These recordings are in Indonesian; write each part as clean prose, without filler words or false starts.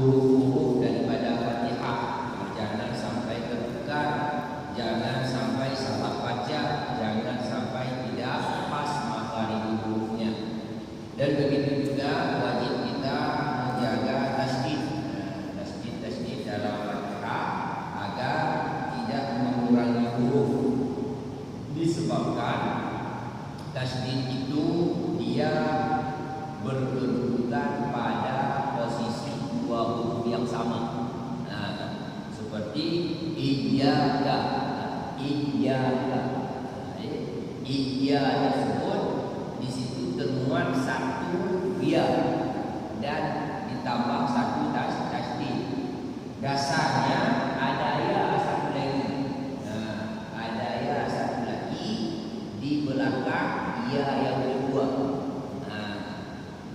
huruf-huruf daripada Fatihah. Jangan sampai tertukar, jangan sampai salah baca, jangan sampai tidak pas makhraj hurufnya. Dan begitu juga wajib kita menjaga tasydid, tasydid dalam Fatihah agar tidak mengurangi huruf. Disebabkan tasydid itu dia berkedudukan pada posisi dua huruf yang sama. Seperti iyyaka, iyyaka. Iya tersebut di situ termuat satu ya dan ditambah satu tasydid. Dasarnya ada ya satu lagi. Ada ya satu lagi di belakang ya yang kedua.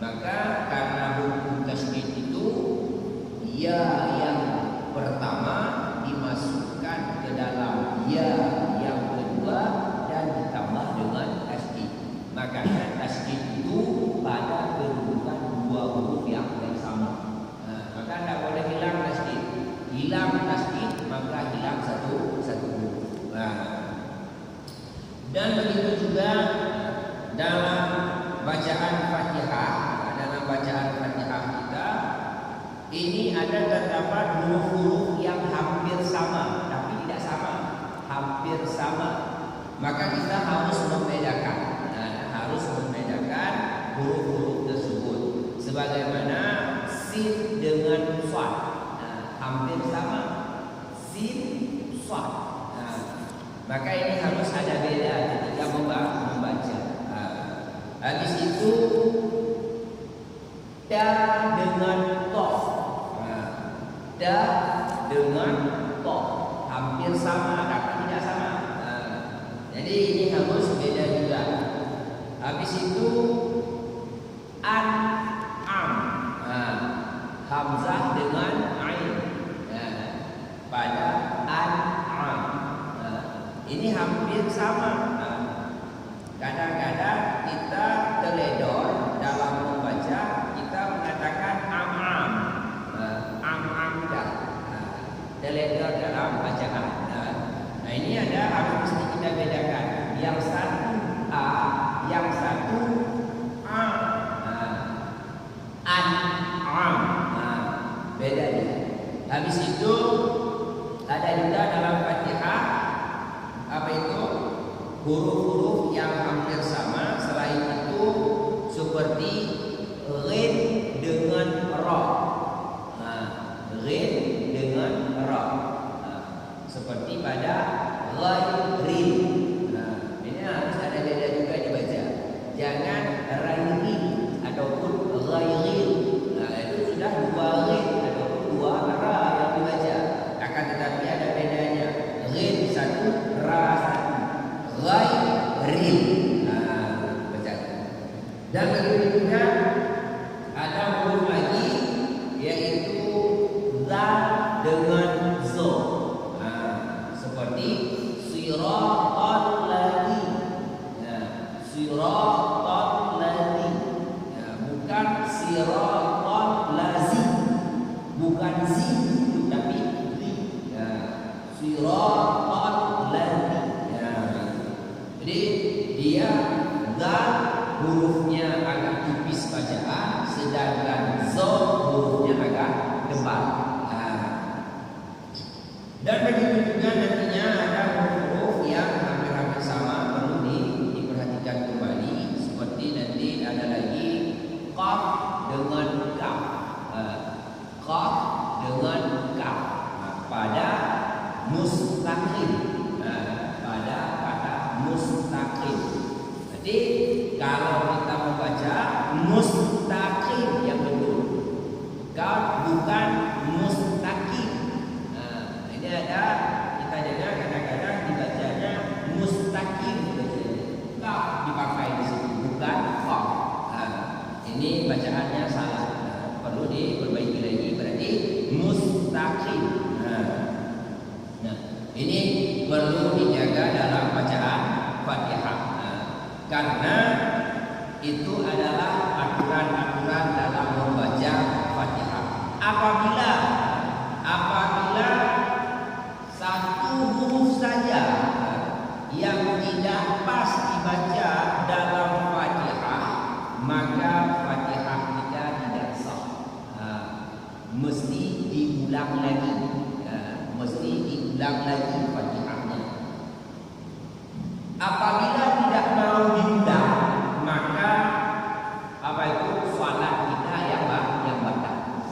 Maka karena hukum tasydid itu ya yang pertama dimasukkan ke dalam ya yang kedua dan ditambah dengan tasydid. Makanya tasydid itu pada kedudukan dua huruf yang sama. Maka tidak boleh hilang tasydid. Hilang tasydid maka hilang satu huruf. Dan begitu juga dalam bacaan Fatihah, kita ini ada terdapat huruf-huruf yang hampir sama tapi tidak sama, hampir sama. Maka kita harus membedakan, huruf-huruf tersebut. Sebagaimana sin dengan shad, hampir sama, sin shad. Maka ini harus ada beda ketika membaca. Habis itu da dengan to, da dengan to hampir sama tapi tidak sama. Jadi ini harus beda juga. Habis itu an am, hamzah dengan ain pada an am. Ini hampir sama. Kadang-kadang kita teledor dalam membaca, kita mengatakan am-am, am-am dah, teledor dalam bacaan. Nah ini harus mesti kita bedakan. Yang satu a, yang satu a, an-am, beda dia. Habis itu ada juga dalam Fatihah apa itu? Huruf-huruf yang hampir sama. Selain itu seperti ghin dengan ra, ghin dengan ra, seperti pada ghairi. Ini harus ada beda juga dibaca. Jangan ghairi ataupun ghairi. Itu sudah dua ghin ataupun dua ra yang dibaca. Akan tetapi ada bedanya. Ghin satu, ra satu. Ghairi. Baca. Dan begitu juga ada huruf lagi yaitu za dengan zo. Seperti siratal ladzi. Siratal ladzi. Bukan siratal lazi. Bukan zi tapi zi. Siratal ladzi. Jadi dia zal hurufnya agak tipis bacaan, sedangkan zo hurufnya agak tebal. Dan begitu juga nantinya ada huruf yang hampir-hampir sama, perlu diperhatikan kembali. Seperti nanti ada lagi qaf dengan kaf, qaf dengan kaf pada mustaqim. Mustaqim. Jadi kalau kita membaca mustaqim yang betul, kalau bukan mustaqim. Ini ada kita jaga kadang-kadang dibacanya mustaqim, kaf dipakai di sini bukan kaf. Ini bacaannya salah, perlu diperbaiki lagi. Berarti mustaqim. Ini perlu dijaga dalam bacaan Fatihah. Karena itu adalah aturan-aturan dalam membaca Fatihah. Apabila mesti diulang lagi. Mesti diulang lagi Fatihahnya. Apabila tidak mau diulang, maka apa itu salat kita yang batal.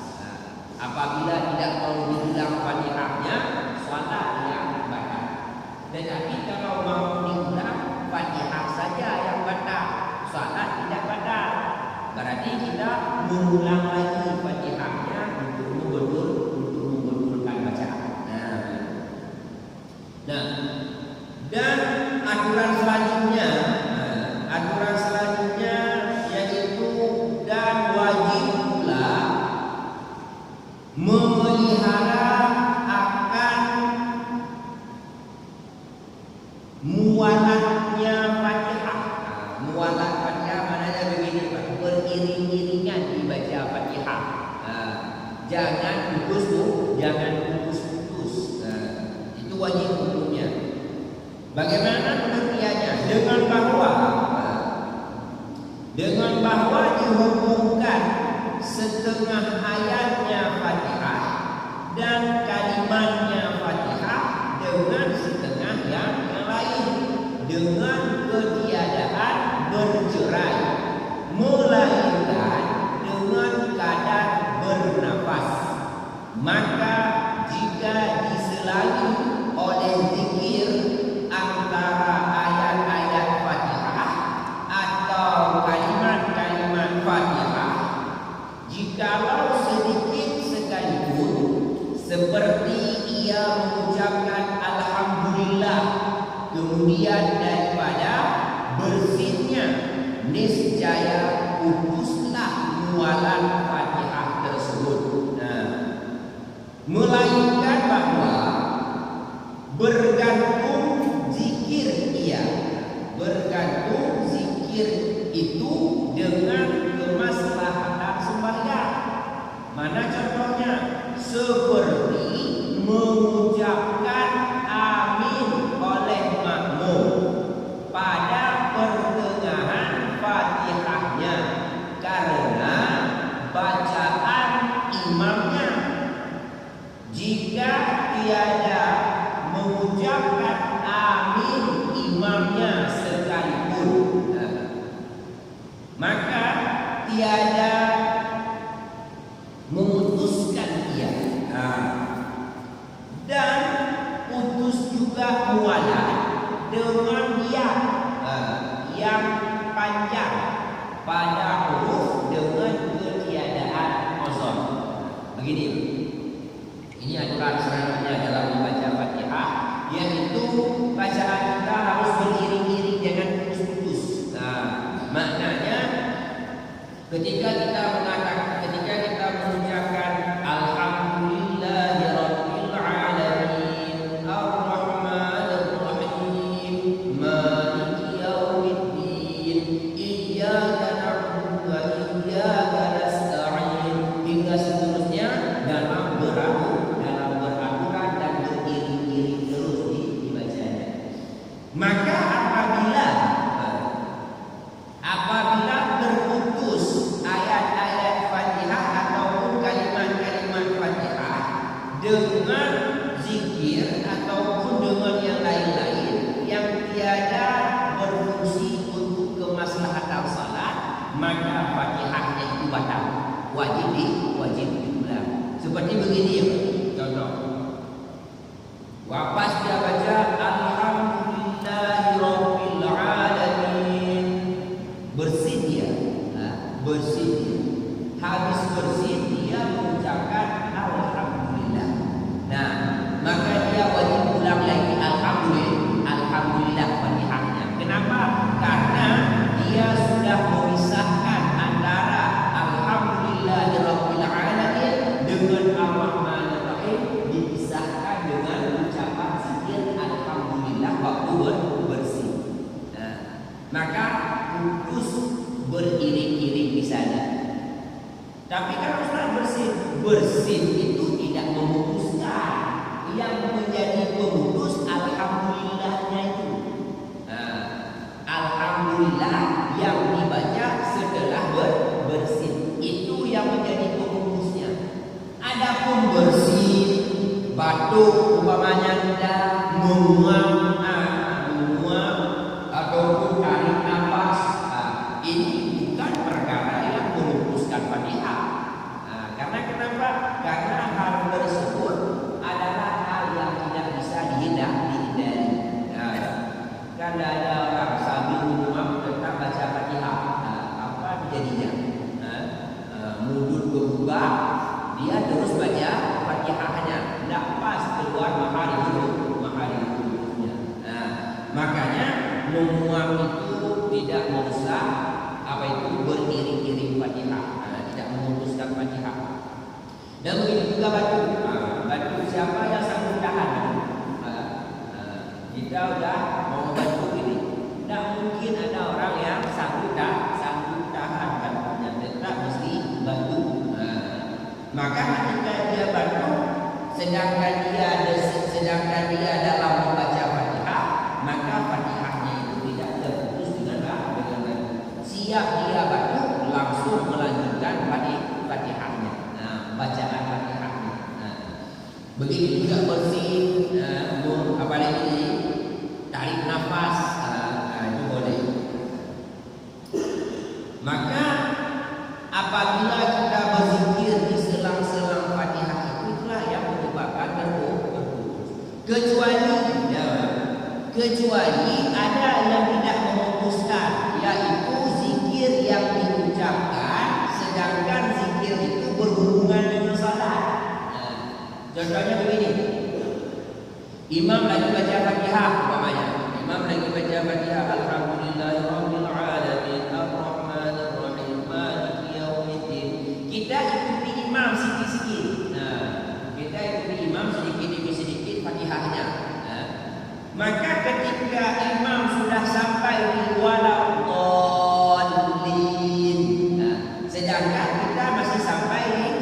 Apabila tidak mau diulang Fatihahnya, salat yang batal. Tetapi kalau mau diulang, Fatihah saja yang batal, salat tidak batal. Berarti kita mengulang lagi Fatihahnya untuk membetulkan bacaan. Nah, dan aturan selanjutnya yaitu dan wajib pula memelihara akan mualatnya Fatihah. Mualat Fatihah maknanya begini Pak, beriring-iringan dibaca Fatihah. Jangan putus-putus. Itu wajib hukumnya. Bagaimana pengertiannya? Dengan bahwa dihubungkan setengah ayatnya Fatihah dan kalimatnya Fatihah dengan setengah yang lain dengan ketiadaan bercerai, melainkan dengan kadar bernafas. Maka jika diselangi oleh zikir antara ayat-ayat Fatihah atau kalimat-kalimat Fatihah, jikalau sedikit sekalipun seperti ia mengucapkan Alhamdulillah kemudian daripada bersihnya, niscaya putuslah mualan Fatihah tersebut. Melainkan bahwa bergantung zikir itu dengan kemaslahatan sembahyang. Mana contohnya? Seperti mengucapkan amin oleh makmum pada pertengahan Fatihahnya karena bacaan imamnya. Jika tiada mengucapkan amin imamnya sekalipun, maka tiada memutuskan ia, dan putus juga mualah dengan yang panjang pada huruf dengan ketiadaan qasam. Begini, ini aturan selanjutnya dalam membaca Fatihah, yaitu bacaan kita harus beriring-iring, jangan putus-putus. Maknanya ketika kita mengucapkan Alhamdulillahirabbil alamin arrahmanir rahim maliki yaumiddin iyyaka na'budu wa iyyaka nasta'in hingga seterusnya dalam beraturan dan beriring-iring terus dibacanya. Maka apabila terputus ayat-ayat Fatihah ataupun kalimat-kalimat Fatihah dengan zikir ataupun dengan yang lain-lain yang tiada berfungsi untuk kemaslahatan salat, maka Fatihahnya itu batal, wajib diulang. Seperti begini ya, contoh. Wapas dia baca Alhamdulillahirabbil alamin, bersih dia. Habis bersih dia mengucapkan Alhamdulillah. Nah, maka dia wajib ulang lagi Alhamdulillah Fatihahnya. Kenapa? Karena dia sudah memisahkan antara Alhamdulillahirabbil alamin dengan Ar-Rahmanir Rahim, dipisahkan dengan ucapan zikir Alhamdulillah waktu bersih. Maka putus beriring-iring di sana. Tapi kalau sudah bersih itu tidak memutuskan. Yang menjadi pemutus alhamdulillahnya itu. Alhamdulillah yang dibaca setelah bersih itu yang menjadi pemutusnya. batuk umpamanya tidak menguap ataupun tarik nafas, ini bukan perkara yang melupuskan Fatihah. Karena kenapa? Karena hal tersebut adalah hal yang tidak bisa dihindari. Kan ada orang sambil menguap tetap baca Fatihah, apa jadinya? Mulut berubah, dia terus baca Fatihahnya, tidak pas keluar mahal hidupnya. Makanya menguap itu tidak merusak apa itu beriring-iring Fatihah, tidak memutuskan Fatihah. Dan begitu juga batu siapa yang sanggup tahan? Kita udah mau batu ini, tidak mungkin ada orang yang sanggup tahan batunya, tetap mesti batu. Maka ketika dia batu, sedangkan dia dalam membaca Fatihah, maka Fatihahnya itu tidak terputus dengan batu. Siap dia batu, langsung melanjutkan Fatihahnya, bacaan Fatihahnya. Begitu juga bersin, apalagi tarik nafas, itu boleh. Maka apabila kita berzikir di selang-selang Fatihah, itulah yang menyebabkan terputus. Kecuali ada yang tidak memutuskan, yaitu zikir yang diucapkan sedangkan zikir itu berhubungan dengan salat. Contohnya begini, imam lagi baca Fatihah umpamanya, imam lagi baca Fatihah, alhamdulillahirabbil alamin arrahmanir rahim maliki yaumiddin. Kita ikuti imam sikit-sikit. Kita ikuti imam sedikit demi sedikit Fatihahnya. Maka ketika imam sudah sampai di waladdallin, sedangkan kita masih sampai di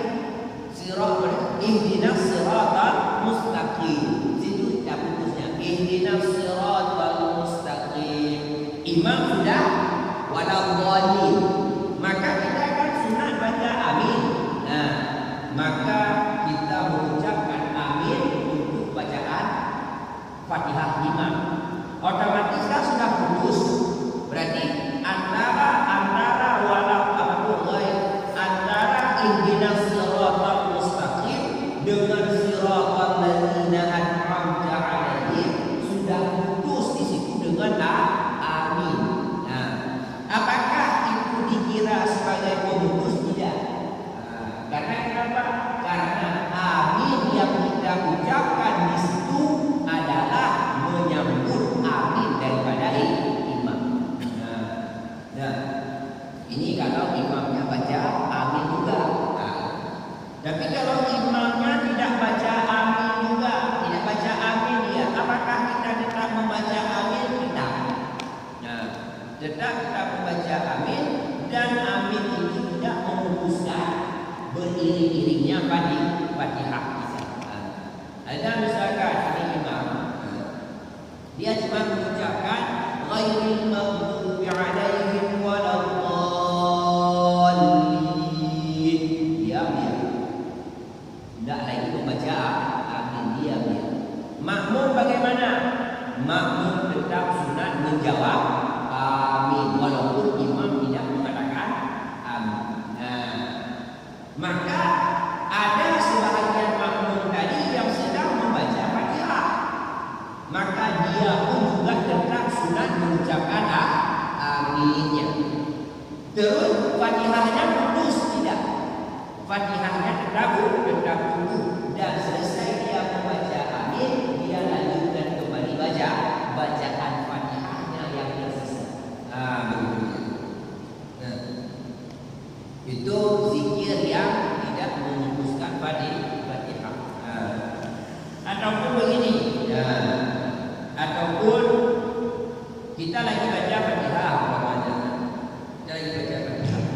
ihdinas siratal mustaqim, situ tidak putusnya, ihdinas siratal mustaqim. Imam sudah waladdallin, maka kita kan sunat baca amin. Maka kita mengucapkan amin untuk bacaan Fatihah imam. Otomatis kan sudah putus. Berarti antara ihdinas siratal mustaqim dengan siratal ladzina an'amta 'alaihim sudah putus di situ dengan amin. Apakah itu dikira sebagai pemutus? Tidak. Karena kenapa? Karena amin yang kita ucapkan di situ adalah menyambut amin daripada imam. Ini kalau imamnya baca amin juga. Tapi kalau imamnya tidak baca amin juga, tidak baca amin dia, apakah kita tetap membaca amin? Tidak. Tetap kita membaca amin, dan amin itu tidak memutuskan beriring-iringnya Fatihah kita. Ada misalkan ini imam, dia cuma mengucapkan ghairil maghdubi 'alaihim waladdallin, diam dia. Tidak lagi membaca amin, diam dia. Makmum bagaimana? Makmum tetap sunat menjawab amin walaupun imam tidak mengatakan amin. Maka ada sebahagian makmum tadi yang sedang membaca Fatihah, maka dia pun juga tetap sunat mengucapkan aminnya. Terus Fatihahnya putus? Tidak. Fatihahnya tetap utuh, dan selesai dia membaca amin, dia lanjutkan kembali bacaan Fatihahnya yang tersisa. Itu zikir yang tidak memutuskan Fatihah. Ataupun begini, ataupun kita lagi baca Fatihah umpamanya, kita lagi baca Fatihah,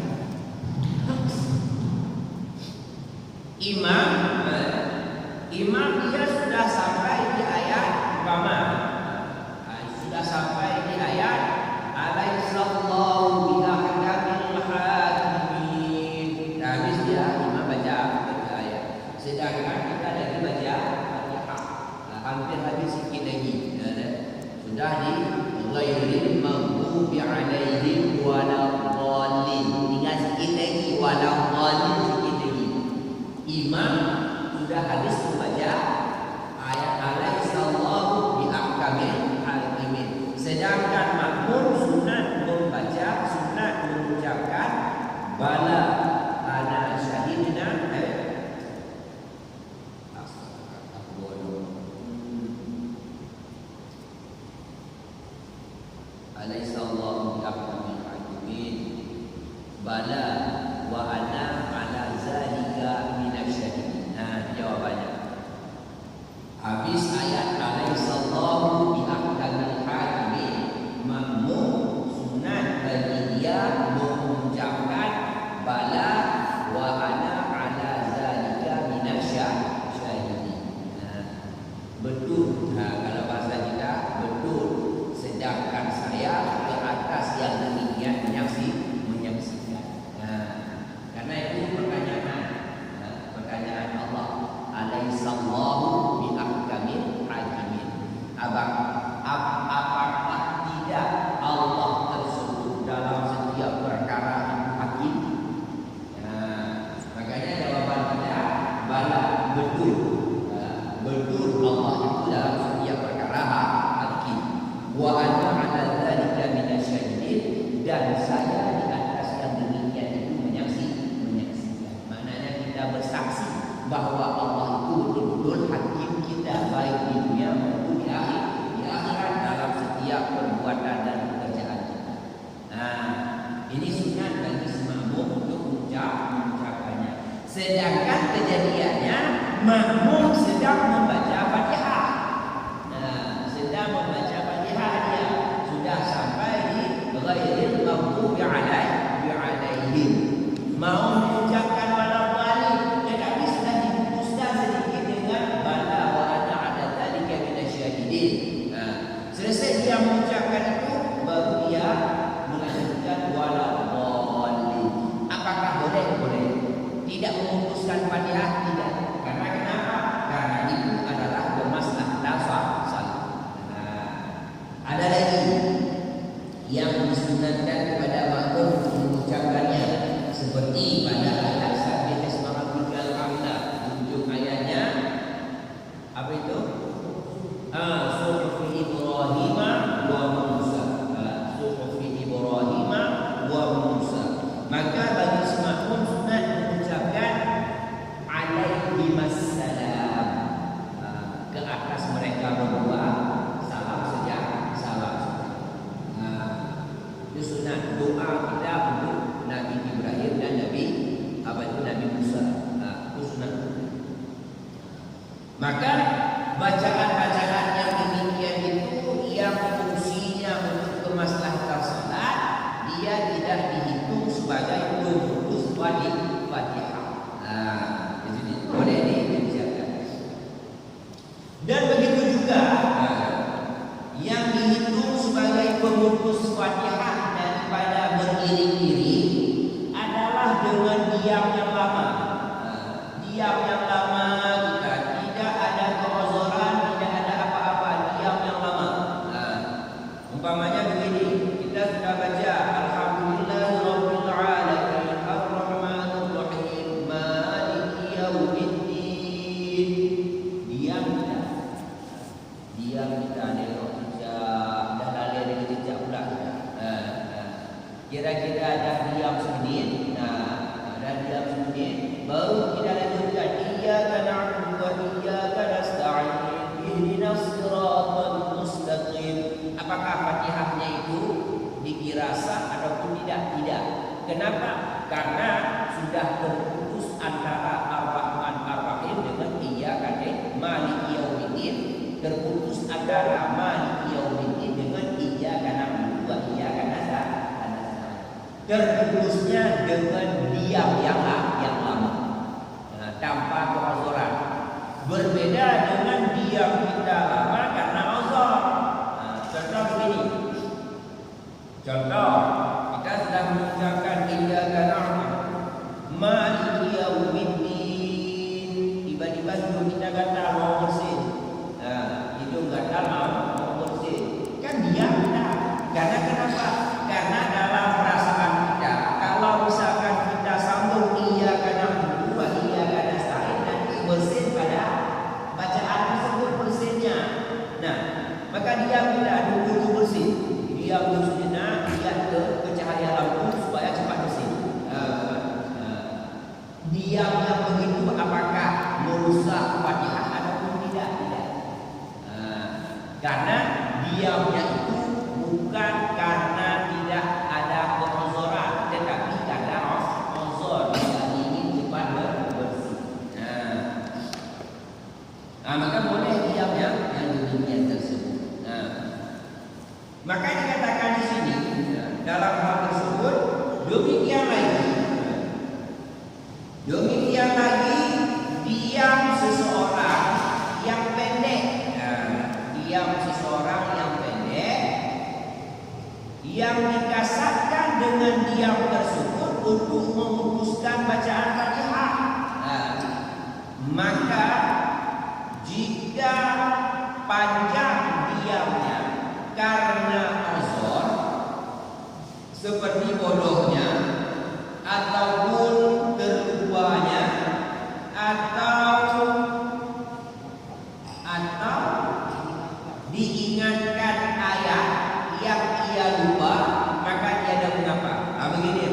imam dia sudah sampai di ayat umpama, sudah sampai di ayat alaihissallahu bi'ahkamil hakimin. Habis dia imam baca ayat, sedangkan kita lagi baca Fatihah. imam sudah habis membaca ayat alaihissallahu biahkamil hakimin, sedangkan makmum sunat membaca, sunat mengucapkan bala ana syahidna alaihissallahu biahkamil hakimin bala wa ana ala zalika minasyahidin. Nah, jawabannya habis ayat alaihissallahu biahkamil hakimin, makmum sunat bagi dia mengucapkan bala wa ana ala zalika minasyahidin. Betul. Kalau bahasa kita betul, sedangkan saya ke atas yang demikian menyaksikan. Karena itu pertanyaan Allah, alaihissallahu biahkamil hakimin. Apakah tidak Allah tersebut dalam setiap perkara hakim? Makanya jawaban kita bala, betul. Betul Allah itu dalam setiap perkara hakim. Wa ana ala dzalika minasyahidin, dan saya di atas yang demikian itu menyaksikan. Maknanya kita bersaksi bahwa Allah itu betul-betul hakim kita, baik di dunia maupun di akhirat dalam setiap perbuatan dan pekerjaan kita. Ini sunat bagi makmum untuk mengucapkannya. Sedangkan kejadiannya makmum sedang membaca Fatihah. Sedang membaca Fatihah, dia sudah sampai di ghairil maghdubi alaihim. Mau mengucapkan waladhdallin, tetapi sudah diputuskan sedikit dengan bala wa ana ala dzalika minasyahidin. Selesai dia mengucapkan itu, baru dia melanjutkan waladhdallin. Apakah boleh? Boleh. Tidak memutuskan Fatihah, tidak. Karena kenapa? Karena itu adalah bermaslahat salat. Ada lagi yang disunatkan kepada makmum mengucapkannya, seperti pada ayat sabbi isma rabbikal a'la. Ujung ayatnya apa itu? Suhuf Ibrahim wa Musa. Suhuf Ibrahim wa Musa. Maka bagi makmum sunat mengucapkan alaihimassalam, ke atas mereka berdua, salam sejak salam. Itu sunat doa kita untuk Nabi Ibrahim dan Nabi Musa. Itu sunat. Maka bacaan-bacaan yang demikian itu yang fungsinya untuk kemaslahatan salat, dia tidak dihitung sebagai pemutus Fatihah. Jadi boleh disiapkan. Dan begitu juga yang dihitung sebagai pemutus Fatihah daripada beriring-iring adalah dengan diam yang lama. Diam yang lama, kita tidak ada keozoran, tidak ada apa-apa, diam yang lama. Umpamanya begini, kita sudah baca alhamdulillahirabbil alamin arrahmanir rahim maliki yaumiddin. Diam kita. Diam kita nengok jejak, dah lari dari jejak pula kita. Kira-kira dah diam semenit. Dah diam semenit, baru kita lanjutkan iyyaka na'budu wa iyyaka nasta'in ihdinas siratal mustaqim. Apakah Fatihahnya itu dikira sah ataupun tidak? Tidak. Kenapa? Karena sudah terputus antara Ar-Rahman Ar-Rahim dengan iyyaka maliki yaumiddin, terputus antara maliki yaumiddin dengan iyyaka na'budu wa iyyaka nasta'in. Terputusnya dengan diam yang lama, tanpa keozoran. Berbeda dengan diam kita lama karena ozor. Contoh begini. Contoh, kita sudah mengucapkan iyyaka na'budu maliki yaumiddin. Tiba-tiba hidung kita gatal mau bersin. Hidung gatal mau bersin. Kan diam kita. Karena kenapa? Karena dalam perasaan kita, kalau misalkan kita sambung iyyaka na'budu wa iyyaka nasta'in, Diam yang begitu apakah merusak Fatihah ataupun tidak? Tidak. Karena diamnya itu bukan karena tidak ada pengozoran, tetapi karena ozor yang ingin cepat bersih. Maka boleh diamnya yang demikian tersebut. Maka dikatakan di sini dalam hal tersebut demikian lagi. Demikian lagi diam seseorang yang pendek. Diam seseorang yang pendek yang dikasatkan dengan diam tersebut untuk memutuskan bacaan Fatihah. Maka jika panjang diamnya karena uzur seperti bodohnya ataupun terlupanya atau diingatkan ayat yang ia lupa, maka tiada mengapa. Begini.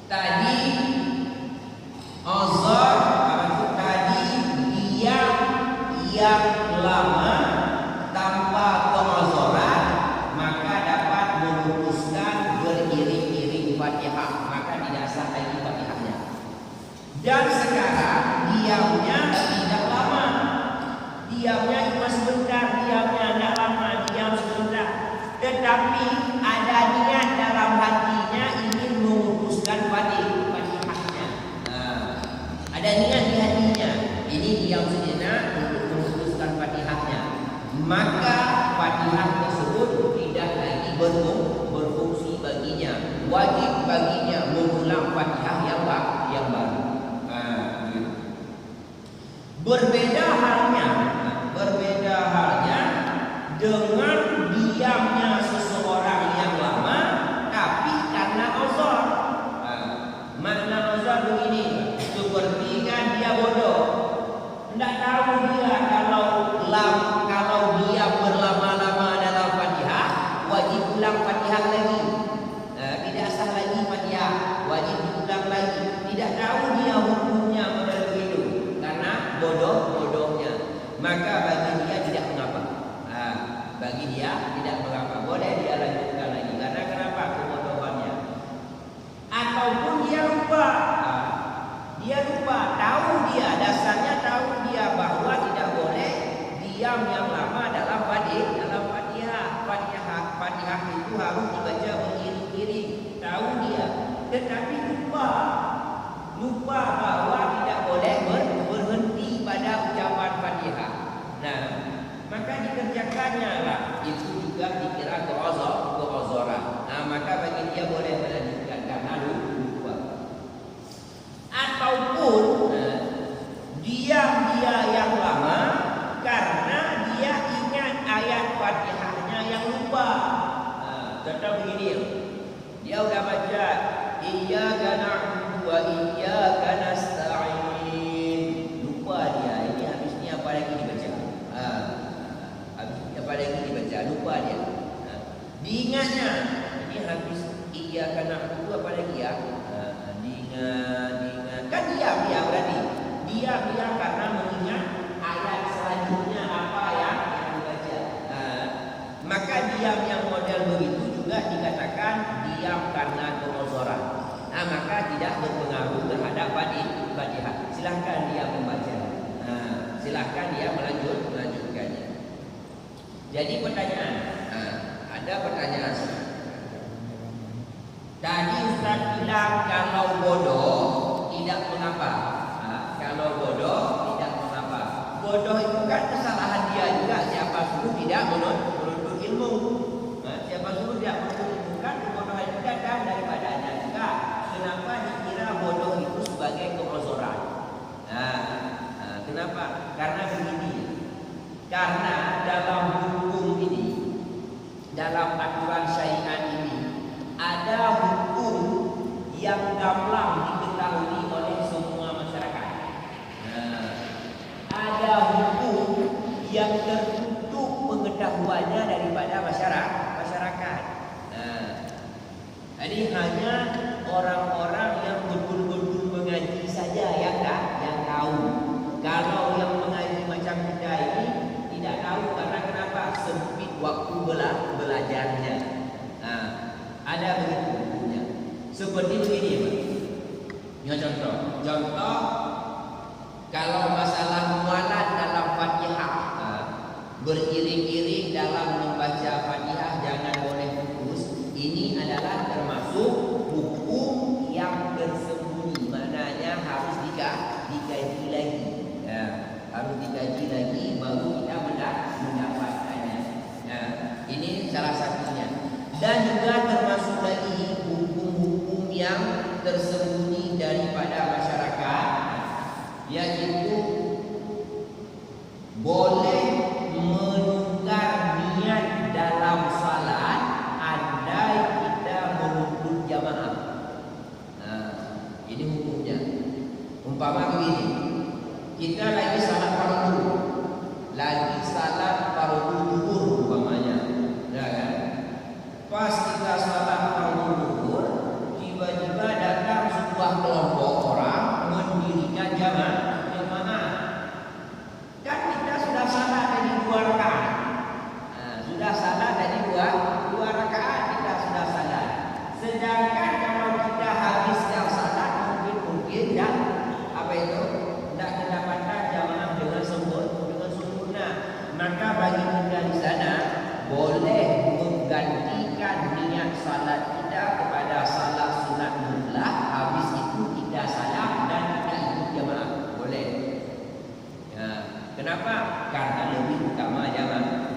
Tadi uzur, tadi diam yang lama tanpa penguzuran, maka dapat memutuskan beriring-iring Fatihah, maka tidak sah lagi Fatihahnya. Dan sekarang diamnya tidak lama, diamnya cuma sebentar, diamnya tidak lama, diam sebentar, tetapi ada niat dalam hatinya ingin memutuskan Fatihahnya. Ada niat di hatinya, ini diam sejenak untuk memutuskan Fatihahnya, maka Fatihah tersebut tidak lagi berfungsi baginya. Wajib baginya mengulang Fatihah yang baru. Berbeda halnya dengan diamnya seseorang yang lama tapi karena uzur. Makna uzur begini, seperti kan dia bodoh, tidak tahu dia kalau dia berlama-lama dalam Fatihah wajib ulang Fatihah lagi, tidak sah lagi Fatihah, wajib diulang lagi. Tidak tahu dia hukumnya model begitu karena bodohnya, maka bagi dia tidak mengapa. Bagi dia tidak mengapa, boleh dia lanjutkan lagi. Karena kenapa? Kebodohannya. Ataupun dia lupa, dasarnya tahu dia bahwa tidak boleh diam yang lama dalam Fatihah. Fatihah itu harus dibaca beriring-iring, tahu dia, tetapi lupa bahwa tidak boleh berhenti pada ucapan Fatihah. Maka dikerjakannya lah, itu juga dikira keuzuran. Maka bagi dia boleh melanjutkan karena lupa. Ataupun diam dia yang lama karena dia ingat ayat Fatihahnya yang lupa. Contoh begini, dia udah baca iyyaka na'budu wa iyyaka nasta'in, lupa dia ini habisnya apa lagi dibaca. Lupa dia. Diingatnya, ini habis iyyaka na'budu apa lagi ya? Diingat. Kan diam dia berarti. Diam karena mengingat ayat selanjutnya apa yang dibaca. Maka diam yang model begitu juga dikatakan diam karena keuzuran. Maka tidak berpengaruh terhadap Fatihah. Silahkan dia membaca. Silahkan dia melanjutkannya. Jadi pertanyaan, ada pertanyaan. Tadi Ustaz bilang kalau bodoh tidak mengapa. Kalau bodoh tidak mengapa. Bodoh itu kan kesalahan dia juga. Siapa suruh tidak menuntut ilmu? Siapa suruh tidak menuntut ilmu? Kan kebodohan itu datang daripadanya juga. Kenapa dikira bodoh itu sebagai keuzuran? Kenapa? Karena begini. Karena dalam hukum ini, dalam aturan syariat ini, ada hukum yang gamblang diketahui oleh semua masyarakat. Ada hukum yang tertutup pengetahuannya daripada masyarakat. Jadi hanya orang-orang yang betul-betul mengaji Contoh, kalau masalah mualat dalam Fatihah, beriring-iring dalam membaca Fatihah jangan boleh putus. Ini adalah termasuk hukum yang tersembunyi, maknanya harus dikaji lagi. Ya, harus dikaji lagi baru kita mendapatkannya. Nah, ini salah satunya. Dan juga termasuk lagi hukum-hukum yang tersembunyi daripada masyarakat, yaitu boleh menukar niat dalam salat andai kita menuntut jamaah. Nah, ini hukumnya. Umpama begini, kita lagi salat fardu, umpamanya, ya kan? Pas kita salat fardu zuhur, tiba-tiba datang sebuah kelompok orang mendirikan jamaah. Kan kita sudah salat dari 2 rakaat. Nah, sudah salat dari dua rakaat kita sudah salat. Sedangkan kalau kita habiskan salat mungkin dan tidak kedapatan jamaah dengan sempurna. Maka bagi kita di sana boleh menggantikan niat salat kita kepada salat sunat mutlak. Habis itu kita salat dan kita ikut jamaah. Boleh. Ya. Kenapa? Karena lebih utama jamaah.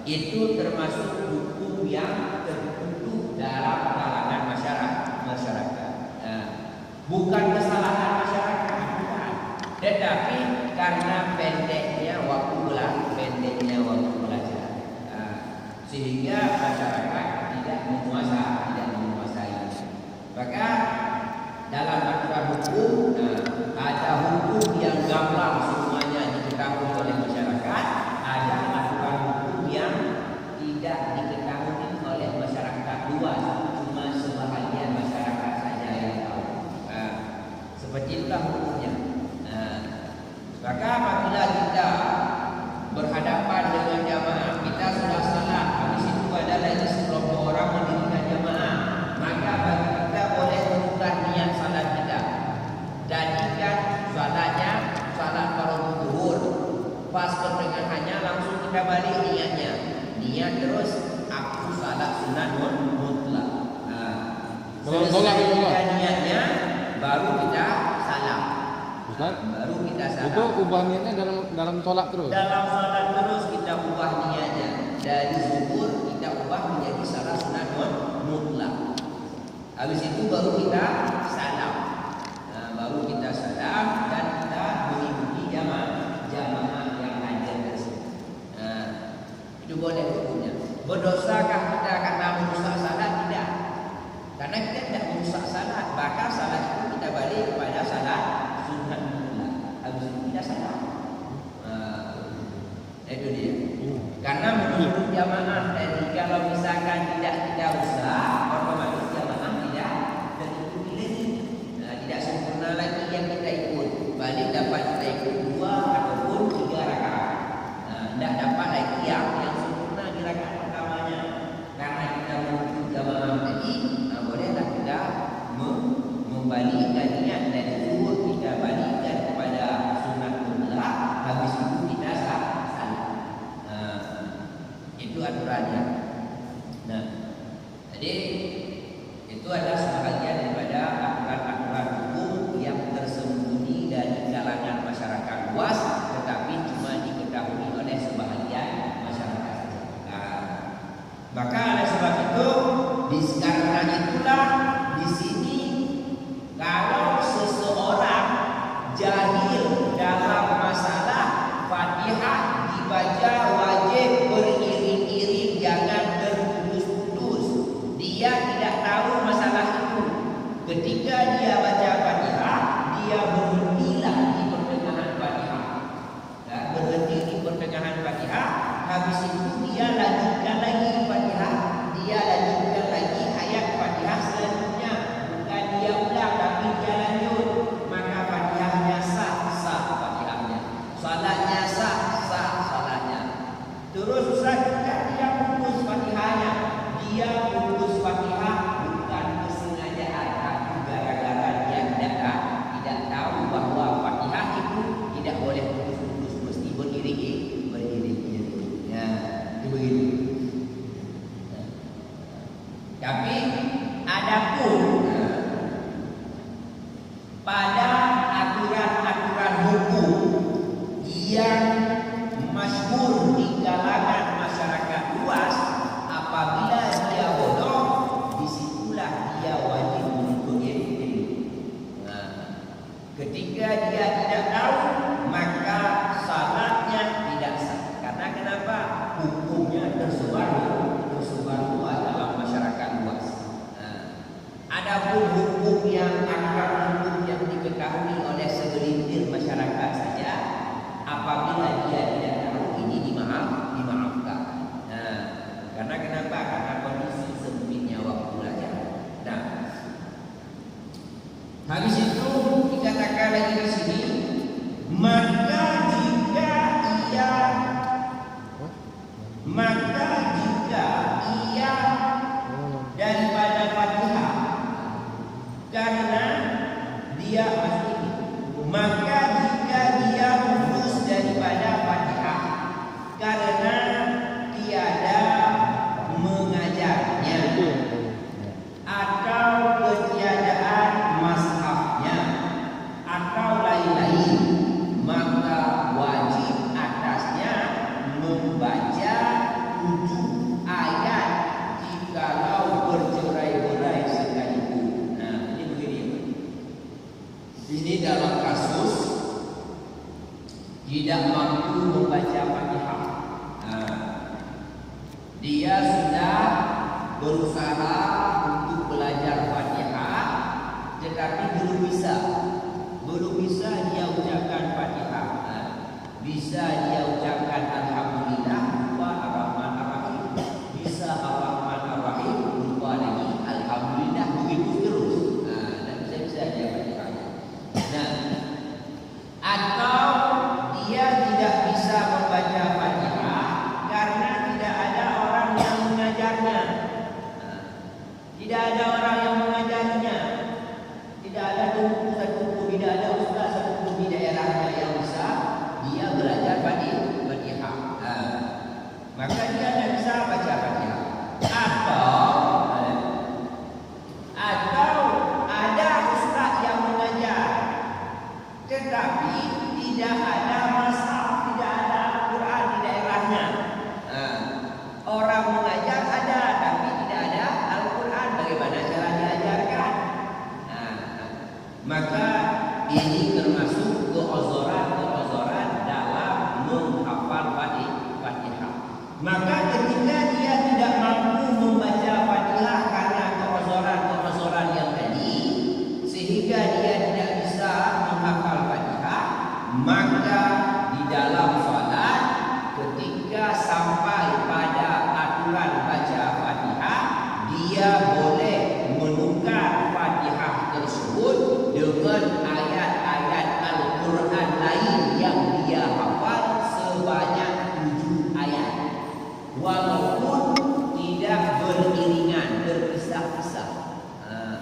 Itu termasuk hukum yang tertentu dalam kalangan masyarakat. Nah, bukan kesalahan masyarakat, bukan. Tetapi karena pendeknya waktu belajar, sehingga masyarakat tidak menguasai. Maka dalam aturan hukum ada hukum yang gamblang semuanya diketahui oleh masyarakat, ada aturan hukum yang tidak diketahui oleh masyarakat luas, cuma sebahagian masyarakat saja yang tahu. Seperti itulah hukumnya. Maka apabila kita berhadapan dengan jamaah, kita sudah salat, habis itu ada lagi sekelompok orang mendirikan jamaah, maka bagi kita boleh menukar niat salat kita. Jadikan salatnya salat fardu zuhur, pas pertengahannya langsung kita balik niatnya. Niat terus aku salat sunat mutlak. Selesai niatnya baru kita salam. Baru kita salam. Itu ubah niatnya dalam tolak terus. Dalam salat terus kita ubah niatnya. Dari zuhur kita ubah menjadi salat sunat mutlak. Habis itu baru kita salam. Baru kita salam dan kita mengikuti jamaah yang hadir tersebut. Itu boleh hukumnya. Berdosakah kita karena merusak salat? Tidak. Karena kita tidak merusak salat, bahkan salat itu kita balik kepada salat sunat mutlak. Habis itu kita salam. Itu dia. Karena menurut jamaah tadi, kalau misalkan tidak kita rusak, otomatis jamaah tidak terikuti lagi. Tidak sempurna lagi yang kita ikut. Balik dapat kita ikut 2 ataupun 3 rakaat. Tidak dapat lagi yang sempurna di rakaat pertamanya. Karena kita menurut jamaah tadi, bolehlah kita membalikkan niat dari zuhur kita balikkan kepada sunat mutlak. Habis itu kita salat. Itu aturannya. Nah, pada aturan-aturan hukum yang masyhur di kalangan masyarakat luas, apabila dia bodoh, disitulah dia wajib menuntut ilmu. Ketika dia tidak tahu, maka salatnya tidak sah. Karena kenapa? Hukumnya tersebar luas dalam masyarakat luas. Adapun hukum yang diketahui oleh segelintir masyarakat saja, apabila dia tidak tahu, ini dimaafkan. Karena kenapa? Karena kondisi sempitnya waktu belajar. Nah, habis itu dikatakan lagi di sini, maka jika ia daripada Fatihah, karena dia maka jika dia lulus daripada Fatihah karena tiada mengajarnya atau ketiadaan mashafnya atau lain-lain, maka wajib atasnya membaca 7 ayat jikalau bercerai-berai sekalipun. Nah, ini begini. Ini dalam kasus tidak mampu membaca Fatihah. Dia sudah berusaha untuk belajar Fatihah, tetapi belum bisa dia ucapkan Fatihah. Bisa dia ucapkan Alhamdulillah, lupa Ar-Rahman Ar-Rahim. Bisa Ar-Rahman Ar-Rahim, lupa lagi Alhamdulillah, begitu terus. Dan bisa dia Fatihah. Nah, atau dia tidak bisa membaca Fatihah karena tidak ada orang yang mengajarnya. Tidak ada orang yang mengajarnya. Tidak ada guru, tidak ada ustaz satu di daerahnya yang bisa dia belajar Fatihah. Maka dia tidak bisa baca Fatihah. Atau ada ustaz yang mengajar, tetapi tidak ada mashaf, tidak ada Quran di daerahnya. Orang mengajar ada, tapi tidak ada Al-Quran. Bagaimana cara diajarkan? Maka ini termasuk keozoran dalam menghafal Fatihah. Maka ketika dia tidak mampu membaca Fatihah karena keozoran yang tadi, sehingga dia tidak bisa menghafal Fatihah, maka di dalam salat ketika sampai pada aturan baca Fatihah, dia boleh menukar Fatihah tersebut dengan ayat-ayat Al-Quran lain yang dia hafal sebanyak 7 ayat, walaupun tidak beriringan, berpisah-pisah.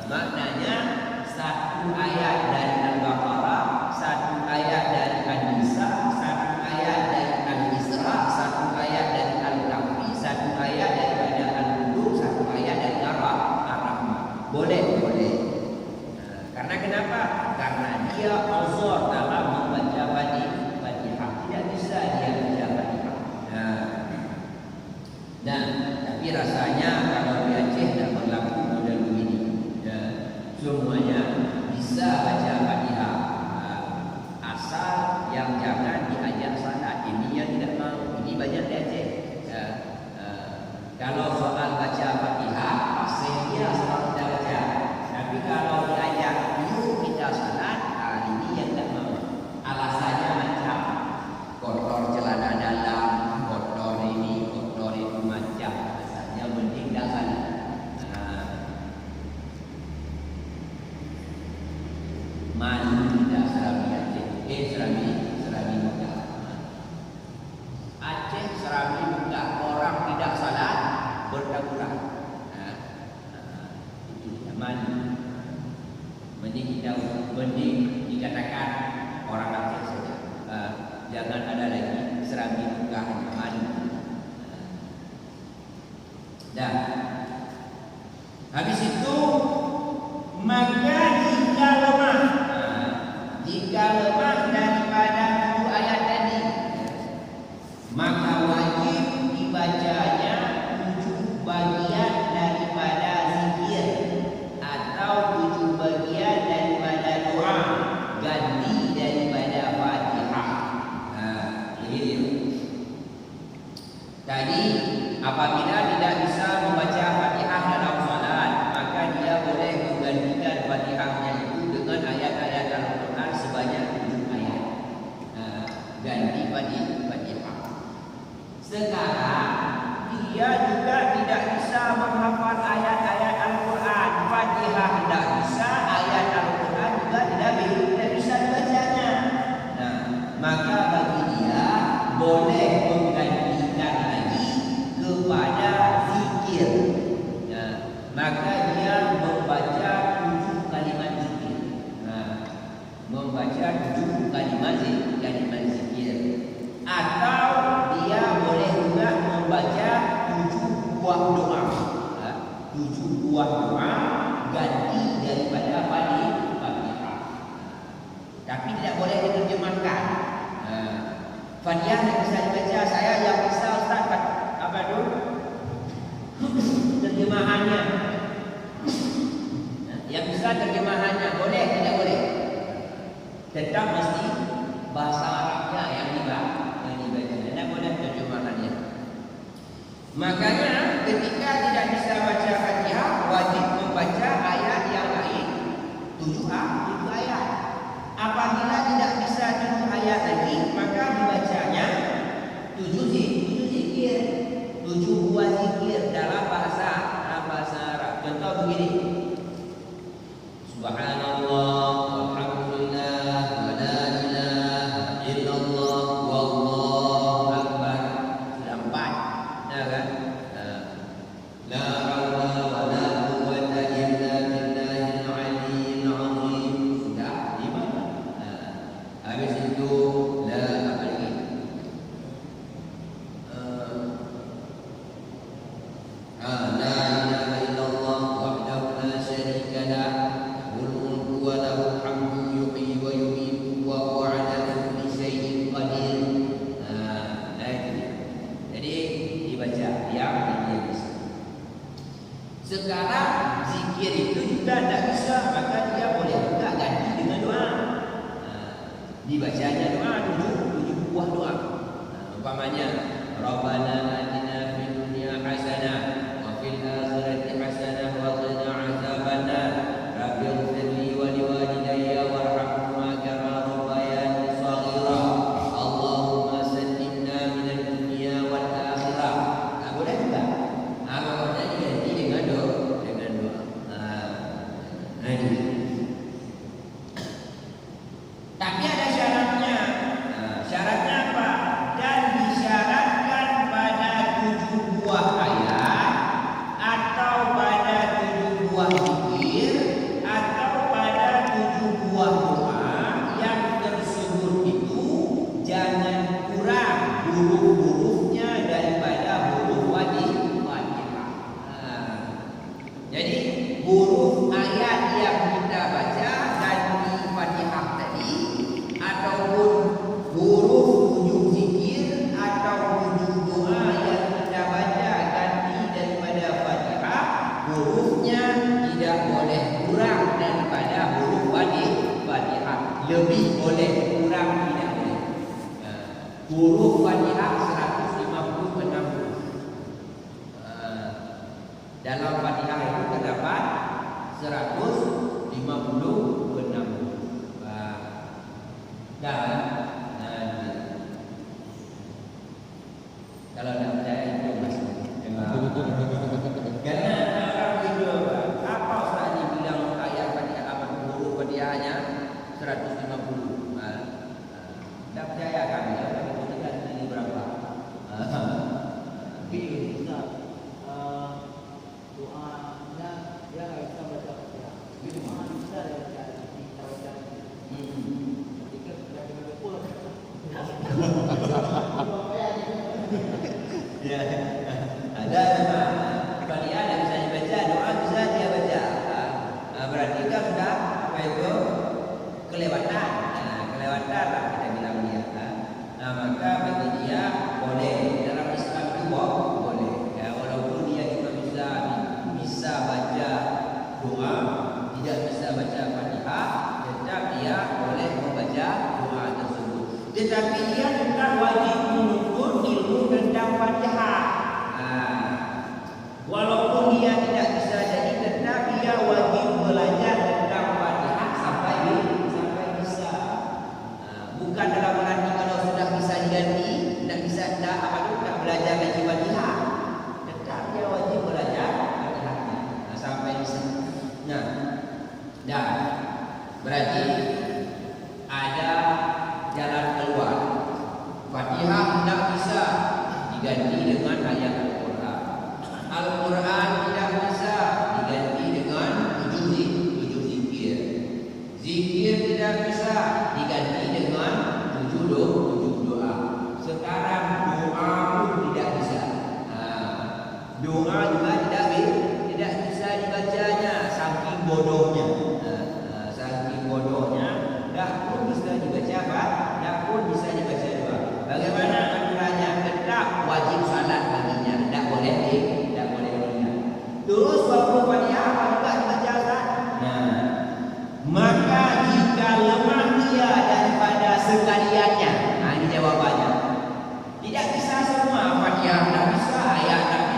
Maknanya 1 ayat dari Al-Baqarah, 1 ayat dari An-Nisa, 1 ayat dari Al-Isra, 1 ayat dari Al-Kahfi, 1 ayat daripada Al-Mulk, 1 ayat dari Ar-Rahman. Boleh. Karena kenapa? Karena dia uzur dalam membaca Fatihah. Tidak bisa dia baca Fatihah. Nah, tapi rasanya kalau di Aceh tidak berlaku model begini. Semuanya bisa baca Fatihah. Asal yang jangan diajak salat. Ini yang tidak mau. Ini banyak di Aceh. Kalau soal baca Fatihah, pasti dia selalu tidak baca. Tapi kalau diajak yuk kita salat, ini yang tidak mau. Alasannya macam kotor celana dalam, kotor ini, kotor itu macam. Alasannya mending tidak salat. Malu tidak serami Aceh. Serami Mekah. Aceh serami Mekah, orang tidak salat bertaburan. Itu malu. Mending dikatakan orang Aceh saja. Jangan ada lagi serami Mekah yang malu. Dan habis itu maka jika lemah, membaca 7 kalimat zikir, atau dia boleh juga membaca 7 buah doa. 7 buah doa ganti daripada Fatihah. Tapi tidak boleh diterjemahkan. Fatihah yang bisa dibaca, saya yang bisa Ustaz apa itu? Terjemahannya. Yang bisa terjemahannya boleh tidak boleh? Tetap mesti bahasa Arabnya yang dibaca. Tidak boleh terjemahannya. Makanya ketika tidak bisa baca Fatihah, wajib membaca ayat yang lain 7 ayat. Apabila tidak bisa 7 ayat lagi, maka dibacanya 7 zikir, 7 buah zikir dalam bahasa Arab. Contoh begini: Subhanallah, walhamdulillah, wa la ilaha illallah, wallahu akbar. Sudah 4, ya kan? La haula wa la quwwata illa billahil aliyyil azim. Sudah 5. Habis itu la apa lagi? La ilaha illallah wahdahu la syarika lah, lahul mulku wa lahul hamdu, yuhyi wa yumiitu wa huwa ala kulli syai'in qadir. Itu dia. Jadi dibaca yang dia bisa. Sekarang zikir itu juga tidak bisa, maka dia boleh juga ganti dengan doa. Dibacanya doa 7 buah doa. Umpamanya Rabbana atina fid dunya hasanah wa fil akhirati hasanah wa qina adzabannar. Rabbighfirli wa liwalidayya warhamhuma kama rabbayani shaghira. Allahumma sallimna minad dunya wal akhirah. Boleh juga. Maknanya diganti dengan doa. Tapi ada syaratnya. Syaratnya apa? Dan disyaratkan pada 7 buah ayat, atau pada 7 buah zikir, atau pada 7 buah doa yang tersebut itu jangan kurang huruf-hurufnya daripada huruf Fatihah. Jadi huruf ayat yang kita baca ganti Fatihah tadi, ataupun huruf 7 zikir atau 7 doa yang kita baca ganti daripada Fatihah, hurufnya tidak boleh kurang daripada huruf Fatihah. Lebih boleh, kurang tidak boleh. Huruf Fatihah 156. Dalam Fatihah itu terdapat 156. Dan kalau tidak percaya itu masuk. Karena orang itu apa Ustaz bilang ayat Fatihah, apa huruf Fatihahnya 150. Tidak percaya kami, kami gunakan ini berapa? Begini Ustaz, doanya dia nggak bisa baca Fatihah. Jadi mana bisa dia baca ketika sudah berkumpul. Ya, ada Fatihah yang bisa dibaca, doa bisa dia baca. Berarti kan sudah apa itu kelewatan. Kelewatan lah kita bilang dia. Maka bagi dia boleh, dalam Islam itu boleh. Ya, walaupun dia juga bisa baca doa, tidak bisa baca Fatihah, tetap dia boleh membaca doa tersebut. Tetapi dia juga wajib menuntut ilmu tentang Fatihah. Walaupun dia tidak bisa, jadi tetap dia wajib belajar tentang Fatihah sampai bisa. Bukan dalam arti kalau sudah bisa diganti, tidak belajar lagi Fatihah. Tetap dia wajib belajar Fatihahnya sampai bisa. Dan berarti ada jalan keluar. Fatihah tidak bisa diganti dengan ayat Al-Quran. Al-Quran tidak bisa diganti dengan 7 zikir. Zikir Zikir tidak bisa diganti dengan 7 doa. Sekarang doa pun tidak bisa. Doa juga tidak bisa dibacanya, saking bodohnya. Saking bodohnya, tidak pun bisa dibaca apa? Tidak pun bisa dibaca doa. Bagaimana aturannya? Tetap wajib salat baginya, tidak boleh ingat. Terus waktu Fatihah juga dibaca Ustaz. Maka jika lemah dia daripada sekaliannya, ini jawabannya. Tidak bisa semua Fatihah, tidak bisa ayat, tidak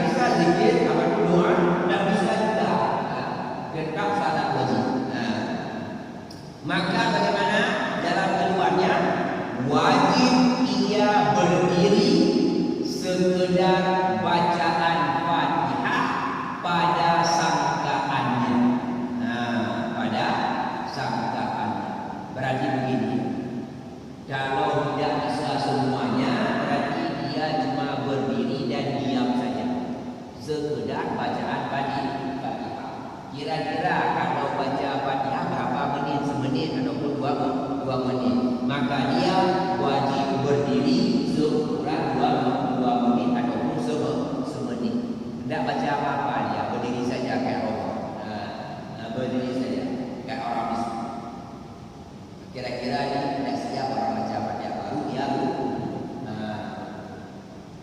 bisa zikir, apa itu doa, tidak bisa juga. Tetap salat wajib. Maka bagaimana dalam keluarnya? Wajib ia berdiri sekedar bacaan Fatihah pada sangkaannya. Pada sangkaannya. Berarti begini. Kalau tidak bisa semuanya, berarti dia cuma berdiri dan diam saja. Sekedar bacaan Fatihah. Kira-kira kalau baca Fatihah berapa menit? Semenit ataupun 2 menit. Maka dia wajib berdiri sekurang 2 menit ataupun semenit. Tidak baca apa-apa, dia berdiri saja kayak orang. Berdiri saja kayak orang bisu. Kira-kira ini tidak siap orang baca Fatihah baru dia.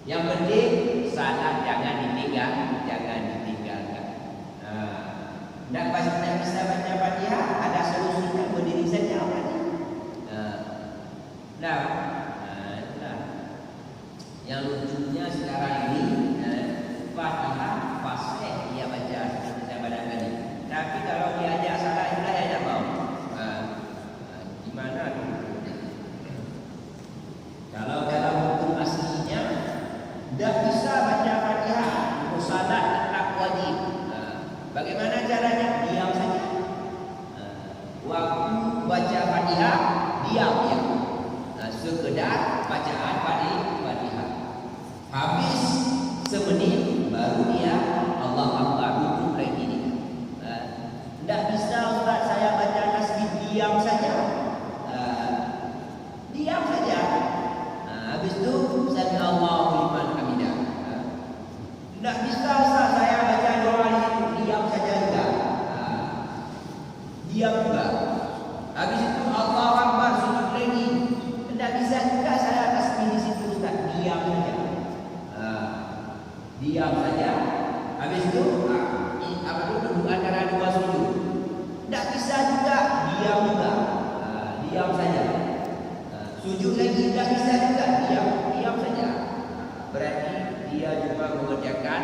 Yang penting salat jangan ditinggalkan. Tidak bisa baca Fatihah, ada solusinya, berdiri saja orang. Yang lucunya sekarang ini Fatihah fasih dia baca seperti saya pada tadi. Tapi kalau diajak salat juga dia tidak mau. Gimana tu? Kalau dalam hukum aslinya tidak bisa baca Fatihah, untuk salat tetap wajib. Bagaimana caranya? Diam saja. Waktu baca Fatihah diam ya. Sekedar bacaan Fatihah. Habis semenit baru dia Allah Akbar duduk lagi ni. Tidak bisa Ustaz saya baca tasbih diam saja. Diam saja. Habis tu sami Allahu liman hamidah. Tidak bisa Ustaz saya baca doa itu diam saja juga. Diam juga. Habis itu Allahu Akbar sujud lagi. Tidak bisa juga saya tasbih di situ Ustaz. Diam saja. Diam saja. Habis itu duduk antara 2 sujud. Tidak bisa juga diam juga. Diam saja. Sujud lagi tidak bisa juga diam saja. Berarti dia cuma mengerjakan